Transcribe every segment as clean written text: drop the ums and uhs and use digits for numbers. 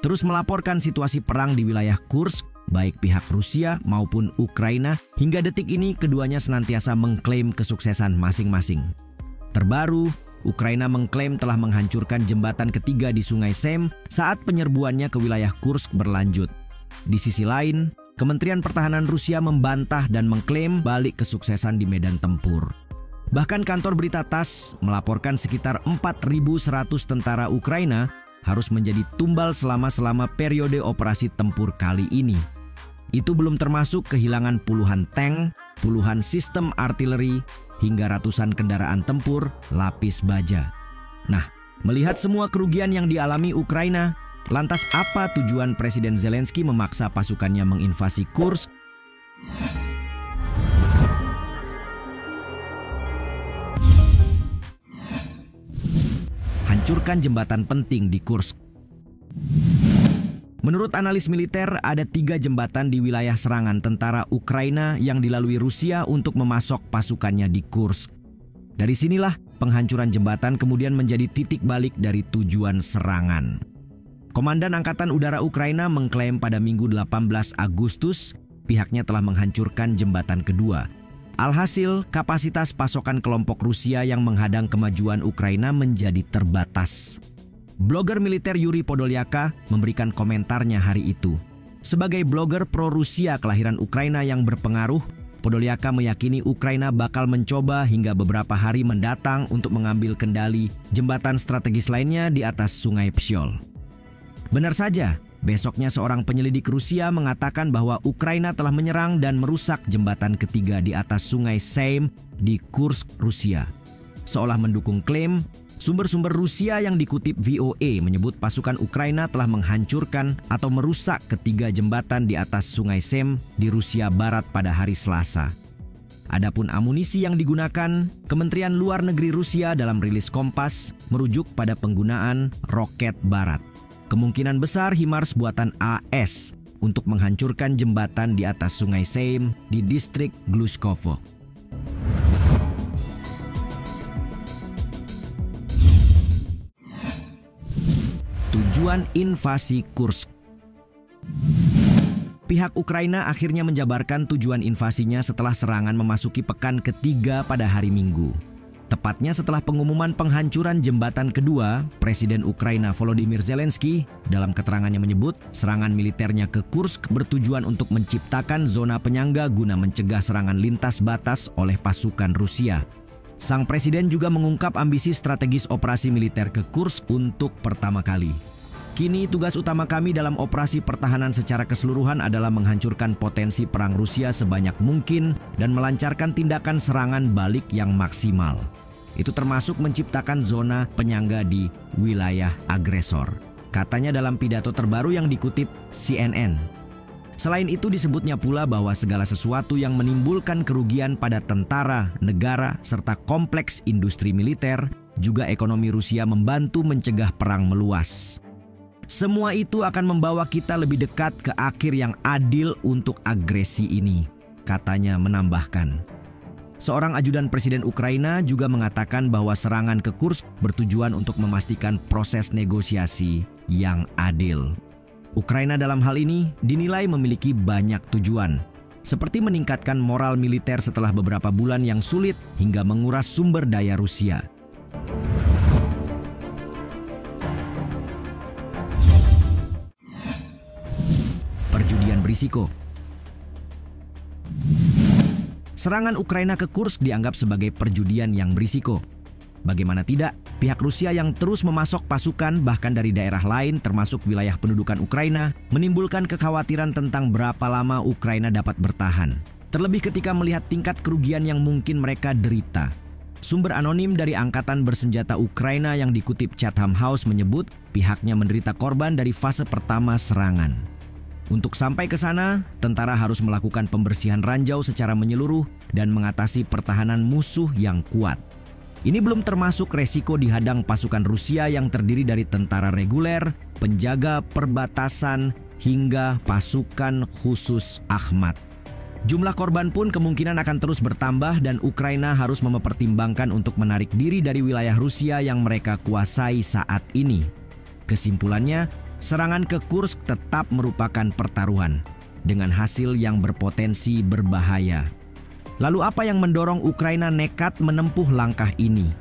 terus melaporkan situasi perang di wilayah Kursk, baik pihak Rusia maupun Ukraina. Hingga detik ini keduanya senantiasa mengklaim kesuksesan masing-masing. Terbaru, Ukraina mengklaim telah menghancurkan jembatan ketiga di Sungai Sem saat penyerbuannya ke wilayah Kursk berlanjut. Di sisi lain, Kementerian Pertahanan Rusia membantah dan mengklaim balik kesuksesan di medan tempur. Bahkan kantor berita TASS melaporkan sekitar 4.100 tentara Ukraina harus menjadi tumbal selama periode operasi tempur kali ini. Itu belum termasuk kehilangan puluhan tank, puluhan sistem artileri, hingga ratusan kendaraan tempur lapis baja. Nah, melihat semua kerugian yang dialami Ukraina, lantas apa tujuan Presiden Zelensky memaksa pasukannya menginvasi Kursk? Hancurkan jembatan penting di Kursk. Menurut analis militer, ada 3 jembatan di wilayah serangan tentara Ukraina yang dilalui Rusia untuk memasok pasukannya di Kursk. Dari sinilah penghancuran jembatan kemudian menjadi titik balik dari tujuan serangan. Komandan Angkatan Udara Ukraina mengklaim pada Minggu 18 Agustus pihaknya telah menghancurkan jembatan kedua. Alhasil, kapasitas pasokan kelompok Rusia yang menghadang kemajuan Ukraina menjadi terbatas. Blogger militer Yuri Podolyaka memberikan komentarnya hari itu. Sebagai blogger pro-Rusia kelahiran Ukraina yang berpengaruh, Podolyaka meyakini Ukraina bakal mencoba hingga beberapa hari mendatang untuk mengambil kendali jembatan strategis lainnya di atas Sungai Pshol. Benar saja, besoknya seorang penyelidik Rusia mengatakan bahwa Ukraina telah menyerang dan merusak jembatan ketiga di atas Sungai Seim di Kursk, Rusia. Seolah mendukung klaim, sumber-sumber Rusia yang dikutip VOA menyebut pasukan Ukraina telah menghancurkan atau merusak ketiga jembatan di atas Sungai Sem di Rusia Barat pada hari Selasa. Adapun amunisi yang digunakan, Kementerian Luar Negeri Rusia dalam rilis Kompas merujuk pada penggunaan roket barat. Kemungkinan besar HIMARS buatan AS untuk menghancurkan jembatan di atas Sungai Seim di distrik Glushkovo. Tujuan invasi Kursk. Pihak Ukraina akhirnya menjabarkan tujuan invasinya setelah serangan memasuki pekan ketiga pada hari Minggu. Tepatnya setelah pengumuman penghancuran jembatan kedua, Presiden Ukraina Volodymyr Zelensky dalam keterangannya menyebut serangan militernya ke Kursk bertujuan untuk menciptakan zona penyangga guna mencegah serangan lintas batas oleh pasukan Rusia. Sang presiden juga mengungkap ambisi strategis operasi militer ke Kursk untuk pertama kali. Kini tugas utama kami dalam operasi pertahanan secara keseluruhan adalah menghancurkan potensi perang Rusia sebanyak mungkin dan melancarkan tindakan serangan balik yang maksimal. Itu termasuk menciptakan zona penyangga di wilayah agresor, katanya dalam pidato terbaru yang dikutip CNN. Selain itu disebutnya pula bahwa segala sesuatu yang menimbulkan kerugian pada tentara, negara, serta kompleks industri militer, juga ekonomi Rusia membantu mencegah perang meluas. Semua itu akan membawa kita lebih dekat ke akhir yang adil untuk agresi ini, katanya menambahkan. Seorang ajudan Presiden Ukraina juga mengatakan bahwa serangan ke Kursk bertujuan untuk memastikan proses negosiasi yang adil. Ukraina dalam hal ini dinilai memiliki banyak tujuan, seperti meningkatkan moral militer setelah beberapa bulan yang sulit hingga menguras sumber daya Rusia. Perjudian berisiko. Serangan Ukraina ke Kursk dianggap sebagai perjudian yang berisiko. Bagaimana tidak, pihak Rusia yang terus memasok pasukan bahkan dari daerah lain termasuk wilayah pendudukan Ukraina menimbulkan kekhawatiran tentang berapa lama Ukraina dapat bertahan. Terlebih ketika melihat tingkat kerugian yang mungkin mereka derita. Sumber anonim dari Angkatan Bersenjata Ukraina yang dikutip Chatham House menyebut pihaknya menderita korban dari fase pertama serangan. Untuk sampai ke sana, tentara harus melakukan pembersihan ranjau secara menyeluruh dan mengatasi pertahanan musuh yang kuat. Ini belum termasuk resiko dihadang pasukan Rusia yang terdiri dari tentara reguler, penjaga perbatasan, hingga pasukan khusus Akhmat. Jumlah korban pun kemungkinan akan terus bertambah dan Ukraina harus mempertimbangkan untuk menarik diri dari wilayah Rusia yang mereka kuasai saat ini. Kesimpulannya, serangan ke Kursk tetap merupakan pertaruhan dengan hasil yang berpotensi berbahaya. Lalu apa yang mendorong Ukraina nekat menempuh langkah ini?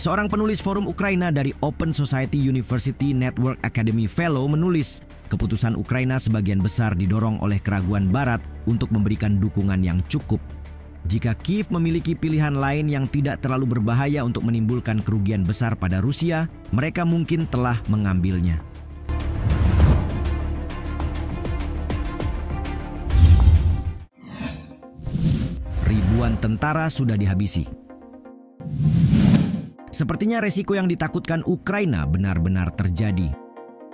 Seorang penulis forum Ukraina dari Open Society University Network Academy Fellow menulis, keputusan Ukraina sebagian besar didorong oleh keraguan Barat untuk memberikan dukungan yang cukup. Jika Kiev memiliki pilihan lain yang tidak terlalu berbahaya untuk menimbulkan kerugian besar pada Rusia, mereka mungkin telah mengambilnya. Ribuan tentara sudah dihabisi. Sepertinya resiko yang ditakutkan Ukraina benar-benar terjadi.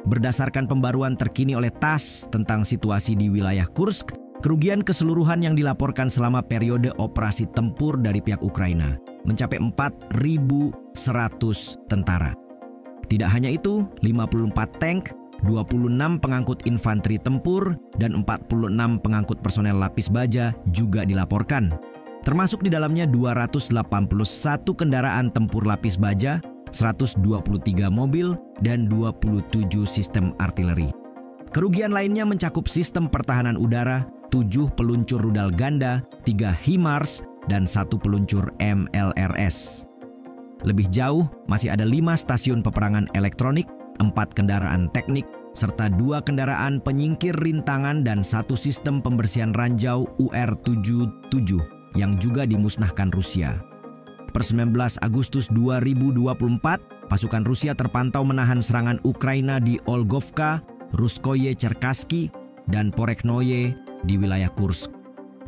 Berdasarkan pembaruan terkini oleh TASS tentang situasi di wilayah Kursk, kerugian keseluruhan yang dilaporkan selama periode operasi tempur dari pihak Ukraina mencapai 4.100 tentara. Tidak hanya itu, 54 tank, 26 pengangkut infanteri tempur, dan 46 pengangkut personel lapis baja juga dilaporkan. Termasuk di dalamnya 281 kendaraan tempur lapis baja, 123 mobil, dan 27 sistem artileri. Kerugian lainnya mencakup sistem pertahanan udara, 7 peluncur rudal ganda, 3 HIMARS, dan 1 peluncur MLRS. Lebih jauh, masih ada 5 stasiun peperangan elektronik, 4 kendaraan teknik, serta 2 kendaraan penyingkir rintangan dan 1 sistem pembersihan ranjau UR-77 yang juga dimusnahkan Rusia. Per 19 Agustus 2024, pasukan Rusia terpantau menahan serangan Ukraina di Olgovka, Ruskoye Cherkassky, dan Poreknoye di wilayah Kursk.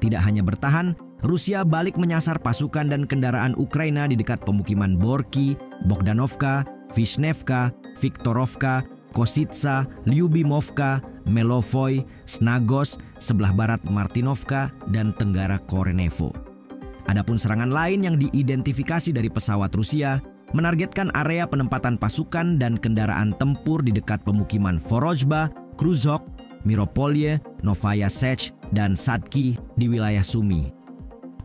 Tidak hanya bertahan, Rusia balik menyasar pasukan dan kendaraan Ukraina di dekat pemukiman Borky, Bogdanovka, Vishnevka, Viktorovka, Kositsa, Lyubimovka, Melovoy, Snagos, sebelah barat Martinovka, dan tenggara Korenevo. Adapun serangan lain yang diidentifikasi dari pesawat Rusia menargetkan area penempatan pasukan dan kendaraan tempur di dekat pemukiman Vorozhba, Kruzok, Miropolye, Novaya Sech, dan Sadki di wilayah Sumy.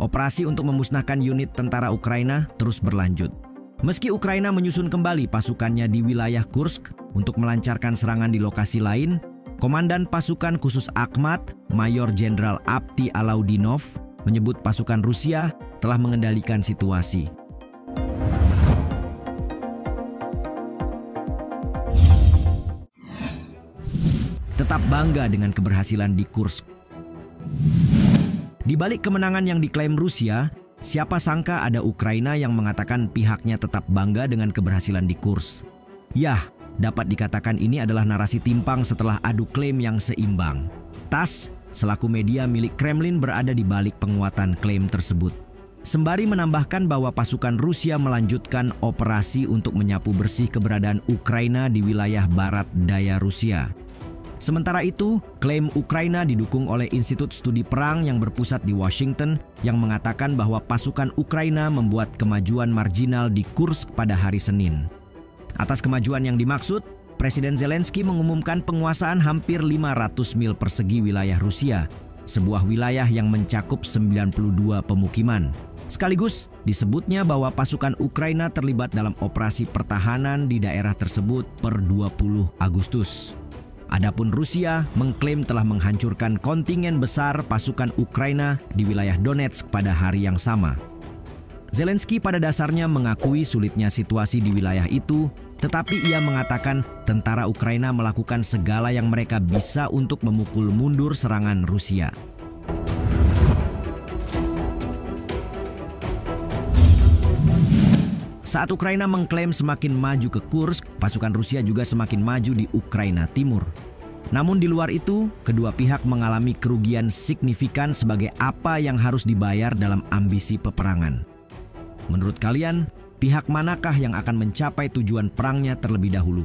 Operasi untuk memusnahkan unit tentara Ukraina terus berlanjut. Meski Ukraina menyusun kembali pasukannya di wilayah Kursk untuk melancarkan serangan di lokasi lain, Komandan Pasukan Khusus Akhmat, Mayor Jenderal Apti Alaudinov, menyebut pasukan Rusia telah mengendalikan situasi. Tetap bangga dengan keberhasilan di Kursk. Di balik kemenangan yang diklaim Rusia, siapa sangka ada Ukraina yang mengatakan pihaknya tetap bangga dengan keberhasilan di Kursk. Yah, dapat dikatakan ini adalah narasi timpang setelah adu klaim yang seimbang. TASS selaku media milik Kremlin berada di balik penguatan klaim tersebut. Sembari menambahkan bahwa pasukan Rusia melanjutkan operasi untuk menyapu bersih keberadaan Ukraina di wilayah barat daya Rusia. Sementara itu, klaim Ukraina didukung oleh Institut Studi Perang yang berpusat di Washington yang mengatakan bahwa pasukan Ukraina membuat kemajuan marginal di Kursk pada hari Senin. Atas kemajuan yang dimaksud, Presiden Zelensky mengumumkan penguasaan hampir 500 mil persegi wilayah Rusia, sebuah wilayah yang mencakup 92 pemukiman. Sekaligus disebutnya bahwa pasukan Ukraina terlibat dalam operasi pertahanan di daerah tersebut per 20 Agustus. Adapun Rusia mengklaim telah menghancurkan kontingen besar pasukan Ukraina di wilayah Donetsk pada hari yang sama. Zelensky pada dasarnya mengakui sulitnya situasi di wilayah itu, tetapi ia mengatakan tentara Ukraina melakukan segala yang mereka bisa untuk memukul mundur serangan Rusia. Saat Ukraina mengklaim semakin maju ke Kursk, pasukan Rusia juga semakin maju di Ukraina Timur. Namun di luar itu, kedua pihak mengalami kerugian signifikan sebagai apa yang harus dibayar dalam ambisi peperangan. Menurut kalian, pihak manakah yang akan mencapai tujuan perangnya terlebih dahulu?